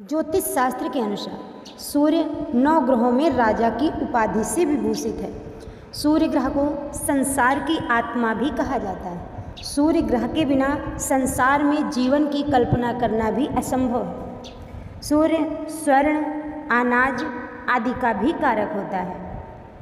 ज्योतिष शास्त्र के अनुसार सूर्य 9 ग्रहों में राजा की उपाधि से विभूषित है। सूर्य ग्रह को संसार की आत्मा भी कहा जाता है। सूर्य ग्रह के बिना संसार में जीवन की कल्पना करना भी असंभव है। सूर्य स्वर्ण, अनाज आदि का भी कारक होता है।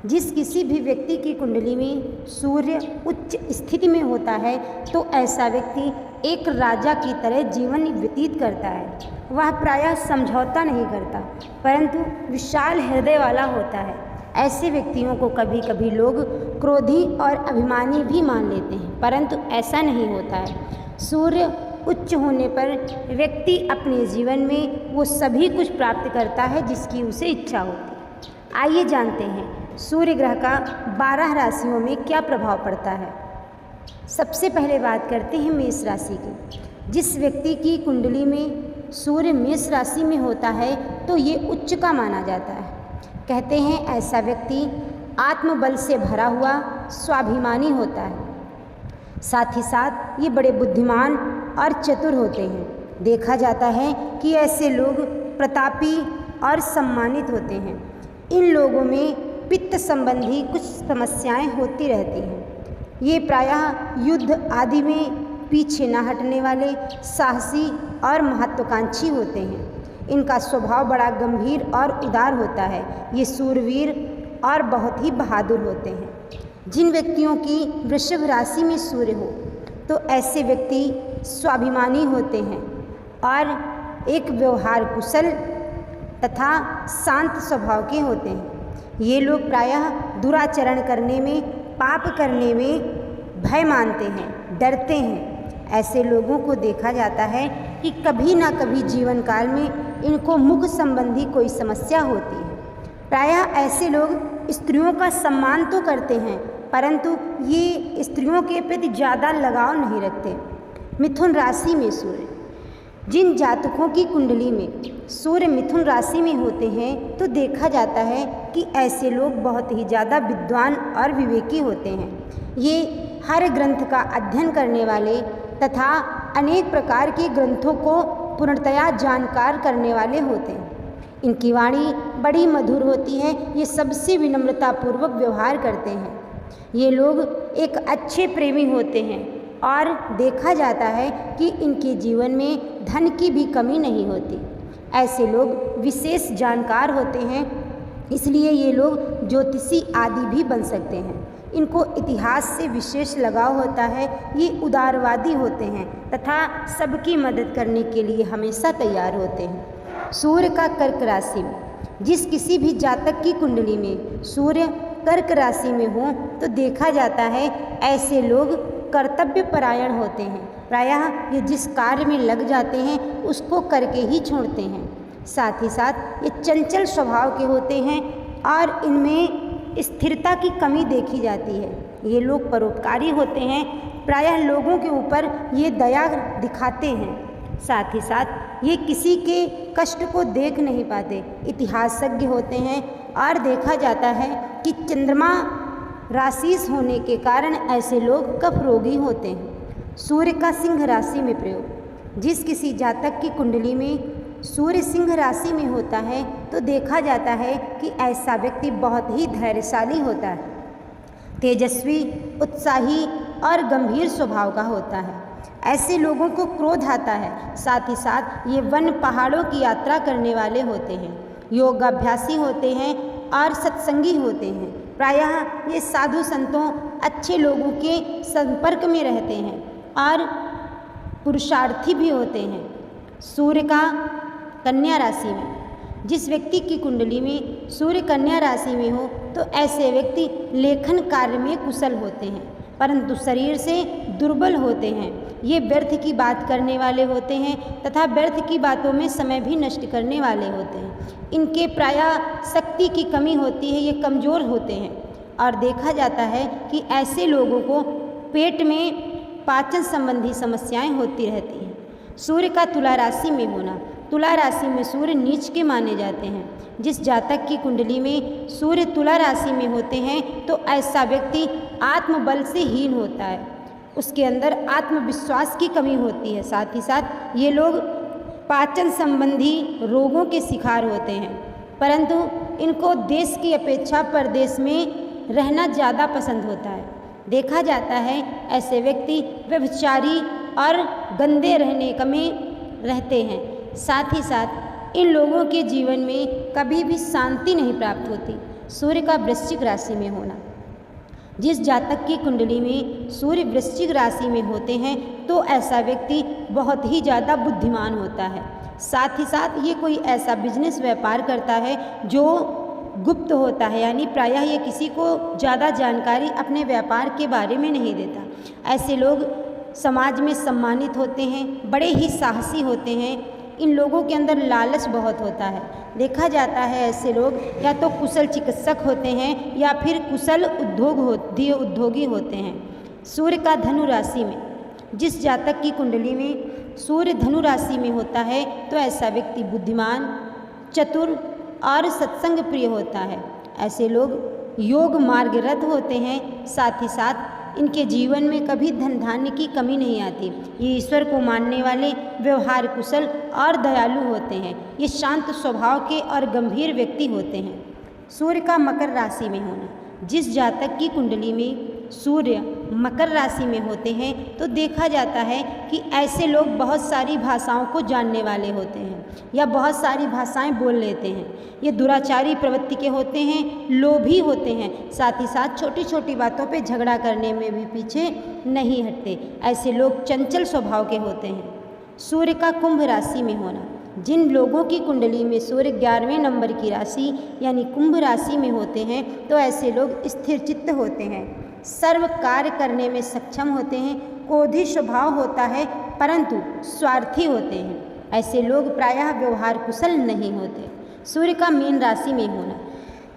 जिस किसी भी व्यक्ति की कुंडली में सूर्य उच्च स्थिति में होता है तो ऐसा व्यक्ति एक राजा की तरह जीवन व्यतीत करता है। वह प्रायः समझौता नहीं करता, परंतु विशाल हृदय वाला होता है। ऐसे व्यक्तियों को कभी कभी लोग क्रोधी और अभिमानी भी मान लेते हैं, परंतु ऐसा नहीं होता है। सूर्य उच्च होने पर व्यक्ति अपने जीवन में वो सभी कुछ प्राप्त करता है जिसकी उसे इच्छा होती है। आइए जानते हैं सूर्य ग्रह का 12 राशियों में क्या प्रभाव पड़ता है। सबसे पहले बात करते हैं मेष राशि की। जिस व्यक्ति की कुंडली में सूर्य मेष राशि में होता है तो ये उच्च का माना जाता है। कहते हैं ऐसा व्यक्ति आत्मबल से भरा हुआ स्वाभिमानी होता है। साथ ही साथ ये बड़े बुद्धिमान और चतुर होते हैं। देखा जाता है कि ऐसे लोग प्रतापी और सम्मानित होते हैं। इन लोगों में पित्त संबंधी कुछ समस्याएं होती रहती हैं। ये प्रायः युद्ध आदि में पीछे न हटने वाले साहसी और महत्वाकांक्षी होते हैं। इनका स्वभाव बड़ा गंभीर और उदार होता है। ये शूरवीर और बहुत ही बहादुर होते हैं। जिन व्यक्तियों की वृषभ राशि में सूर्य हो तो ऐसे व्यक्ति स्वाभिमानी होते हैं और एक व्यवहार कुशल तथा शांत स्वभाव के होते हैं। ये लोग प्रायः दुराचरण करने में, पाप करने में भय मानते हैं, डरते हैं। ऐसे लोगों को देखा जाता है कि कभी ना कभी जीवन काल में इनको मुख संबंधी कोई समस्या होती है। प्रायः ऐसे लोग स्त्रियों का सम्मान तो करते हैं, परंतु ये स्त्रियों के प्रति ज़्यादा लगाव नहीं रखते। मिथुन राशि में सूर्य। जिन जातकों की कुंडली में सूर्य मिथुन राशि में होते हैं तो देखा जाता है कि ऐसे लोग बहुत ही ज़्यादा विद्वान और विवेकी होते हैं। ये हर ग्रंथ का अध्ययन करने वाले तथा अनेक प्रकार के ग्रंथों को पूर्णतया जानकार करने वाले होते हैं। इनकी वाणी बड़ी मधुर होती है। ये सबसे विनम्रतापूर्वक व्यवहार करते हैं। ये लोग एक अच्छे प्रेमी होते हैं और देखा जाता है कि इनके जीवन में धन की भी कमी नहीं होती। ऐसे लोग विशेष जानकार होते हैं, इसलिए ये लोग ज्योतिषी आदि भी बन सकते हैं। इनको इतिहास से विशेष लगाव होता है। ये उदारवादी होते हैं तथा सबकी मदद करने के लिए हमेशा तैयार होते हैं। सूर्य का कर्क राशि में। जिस किसी भी जातक की कुंडली में सूर्य कर्क राशि में हो तो देखा जाता है ऐसे लोग कर्तव्य परायण होते हैं। प्रायः ये जिस कार्य में लग जाते हैं उसको करके ही छोड़ते हैं। साथ ही साथ ये चंचल स्वभाव के होते हैं और इनमें स्थिरता की कमी देखी जाती है। ये लोग परोपकारी होते हैं। प्रायः लोगों के ऊपर ये दया दिखाते हैं। साथ ही साथ ये किसी के कष्ट को देख नहीं पाते। इतिहासज्ञ होते हैं और देखा जाता है कि चंद्रमा राशिस होने के कारण ऐसे लोग कफ रोगी होते हैं। सूर्य का सिंह राशि में प्रयोग। जिस किसी जातक की कुंडली में सूर्य सिंह राशि में होता है तो देखा जाता है कि ऐसा व्यक्ति बहुत ही धैर्यशाली होता है, तेजस्वी, उत्साही और गंभीर स्वभाव का होता है। ऐसे लोगों को क्रोध आता है। साथ ही साथ ये वन पहाड़ों की यात्रा करने वाले होते हैं, योगाभ्यासी होते हैं और सत्संगी होते हैं। प्रायः ये साधु संतों, अच्छे लोगों के संपर्क में रहते हैं और पुरुषार्थी भी होते हैं। सूर्य का कन्या राशि में। जिस व्यक्ति की कुंडली में सूर्य कन्या राशि में हो तो ऐसे व्यक्ति लेखन कार्य में कुशल होते हैं, परंतु शरीर से दुर्बल होते हैं। ये व्यर्थ की बात करने वाले होते हैं तथा व्यर्थ की बातों में समय भी नष्ट करने वाले होते हैं। इनके प्रायः शक्ति की कमी होती है। ये कमज़ोर होते हैं और देखा जाता है कि ऐसे लोगों को पेट में पाचन संबंधी समस्याएं होती रहती हैं। सूर्य का तुला राशि में होना। तुला राशि में सूर्य नीच के माने जाते हैं। जिस जातक की कुंडली में सूर्य तुला राशि में होते हैं तो ऐसा व्यक्ति आत्मबल से हीन होता है। उसके अंदर आत्मविश्वास की कमी होती है। साथ ही साथ ये लोग पाचन संबंधी रोगों के शिकार होते हैं, परंतु इनको देश की अपेक्षा परदेश में रहना ज़्यादा पसंद होता है। देखा जाता है ऐसे व्यक्ति व्यभिचारी और गंदे रहने में रहते हैं। साथ ही साथ इन लोगों के जीवन में कभी भी शांति नहीं प्राप्त होती। सूर्य का वृश्चिक राशि में होना, जिस जातक की कुंडली में सूर्य वृश्चिक राशि में होते हैं तो ऐसा व्यक्ति बहुत ही ज़्यादा बुद्धिमान होता है। साथ ही साथ ये कोई ऐसा बिजनेस व्यापार करता है जो गुप्त होता है, यानी प्रायः ये किसी को ज़्यादा जानकारी अपने व्यापार के बारे में नहीं देता। ऐसे लोग समाज में सम्मानित होते हैं, बड़े ही साहसी होते हैं। इन लोगों के अंदर लालच बहुत होता है। देखा जाता है ऐसे लोग या तो कुशल चिकित्सक होते हैं या फिर कुशल उद्योगी होते हैं। सूर्य का धनु राशि में, जिस जातक की कुंडली में सूर्य धनु राशि में होता है तो ऐसा व्यक्ति बुद्धिमान, चतुर और सत्संग प्रिय होता है। ऐसे लोग योग मार्गरत होते हैं। साथ ही साथ इनके जीवन में कभी धन धान्य की कमी नहीं आती। ये ईश्वर को मानने वाले, व्यवहार कुशल और दयालु होते हैं। ये शांत स्वभाव के और गंभीर व्यक्ति होते हैं। सूर्य का मकर राशि में होना, जिस जातक की कुंडली में सूर्य मकर राशि में होते हैं तो देखा जाता है कि ऐसे लोग बहुत सारी भाषाओं को जानने वाले होते हैं या बहुत सारी भाषाएं बोल लेते हैं। ये दुराचारी प्रवृत्ति के होते हैं, लोभी होते हैं। साथ ही साथ छोटी छोटी बातों पे झगड़ा करने में भी पीछे नहीं हटते। ऐसे लोग चंचल स्वभाव के होते हैं। सूर्य का कुंभ राशि में होना, जिन लोगों की कुंडली में सूर्य 11वें नंबर की राशि यानी कुंभ राशि में होते हैं तो ऐसे लोग स्थिर चित्त होते हैं, सर्व कार्य करने में सक्षम होते हैं, क्रोधी स्वभाव होता है परंतु स्वार्थी होते हैं। ऐसे लोग प्रायः व्यवहार कुशल नहीं होते। सूर्य का मीन राशि में होना,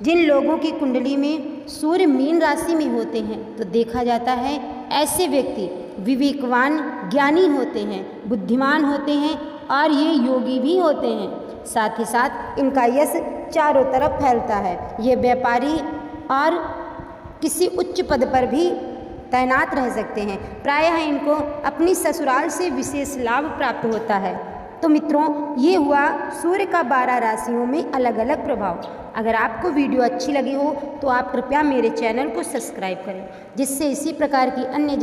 जिन लोगों की कुंडली में सूर्य मीन राशि में होते हैं तो देखा जाता है ऐसे व्यक्ति विवेकवान, ज्ञानी होते हैं, बुद्धिमान होते हैं और ये योगी भी होते हैं। साथ ही साथ इनका यश चारों तरफ फैलता है। ये व्यापारी और किसी उच्च पद पर भी तैनात रह सकते हैं। प्रायः इनको अपनी ससुराल से विशेष लाभ प्राप्त होता है। तो मित्रों, ये हुआ सूर्य का 12 राशियों में अलग अलग प्रभाव। अगर आपको वीडियो अच्छी लगी हो तो आप कृपया मेरे चैनल को सब्सक्राइब करें, जिससे इसी प्रकार की अन्य